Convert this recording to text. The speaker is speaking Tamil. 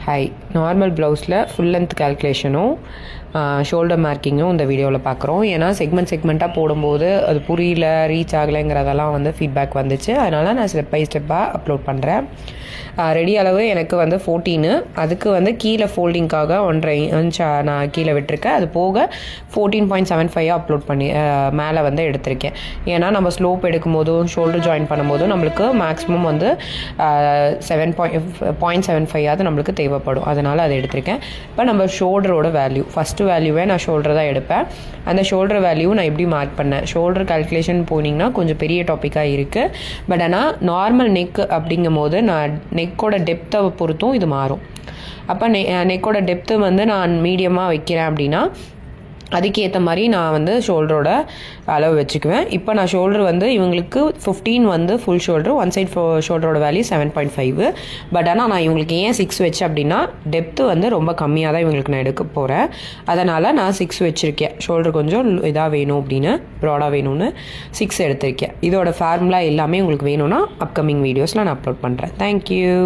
ஹாய், நார்மல் ப்ளவுஸில் ஃபுல் லென்த் கால்குலேஷனும் ஷோல்டர் மார்க்கிங்கும் இந்த வீடியோவில் பார்க்குறோம். ஏன்னா செக்மெண்ட்டாக போடும்போது அது புரியல, ரீச் ஆகலைங்கிறதெல்லாம் வந்து ஃபீட்பேக் வந்துச்சு. அதனால் நான் ஸ்டெப் பை ஸ்டெப்பாக அப்லோட் பண்ணுறேன். ரெடி அளவு எனக்கு வந்து 14, அதுக்கு வந்து கீழே ஃபோல்டிங்காக 1.5 இன்ச் நான் கீழே விட்டுருக்கேன். அது போக 14.75 அப்லோட் பண்ணி மேலே வந்து எடுத்திருக்கேன். ஏன்னா நம்ம ஸ்லோப் எடுக்கும் போதும் ஷோல்டர் ஜாயின் பண்ணும்போதும் நம்மளுக்கு மேக்ஸிமம் வந்து 7.75 நம்மளுக்கு தேவைப்படும். அதனால் அதை எடுத்திருக்கேன். இப்போ நம்ம ஷோல்டரோட வேல்யூ, ஃபஸ்ட்டு வேல்யூவே நான் ஷோல்டர் தான் எடுப்பேன். அந்த ஷோல்டர் வேல்யூ நான் எப்படி மார்க் பண்ணேன், ஷோல்டர் கால்குலேஷன் போனீங்கன்னா கொஞ்சம் பெரிய டாப்பிக்காக இருக்குது. பட் ஆனால் நார்மல் நெக் அப்படிங்கும் போது நான் நெக்கோட டெப்த்தை பொறுத்தும் இது மாறும். அப்போ நெக்கோட டெப்த்து வந்து நான் மீடியமாக வைக்கிறேன் அப்படின்னா அதுக்கேற்ற மாதிரி நான் வந்து ஷோல்டரோட அளவு வச்சுக்குவேன். இப்போ நான் ஷோல்டர் வந்து இவங்களுக்கு 15 வந்து ஃபுல் ஷோல்டர், ஒன் சைட் ஷோல்டரோட வேல்யூ 7.5. பட் ஆனால் நான் இவங்களுக்கு ஏன் 6 வச்சேன் அப்படின்னா டெப்த்து வந்து ரொம்ப கம்மியாக தான் இவங்களுக்கு நான் எடுக்க போகிறேன். அதனால் நான் 6 வச்சுருக்கேன். ஷோல்டர் கொஞ்சம் இதாக வேணும் அப்படின்னு, ப்ராடாக வேணும்னு 6 எடுத்திருக்கேன். இதோட ஃபார்முலா எல்லாமே உங்களுக்கு வேணும்னா அப்கமிங் வீடியோஸில் நான் அப்லோட் பண்ணுறேன். தேங்க்யூ.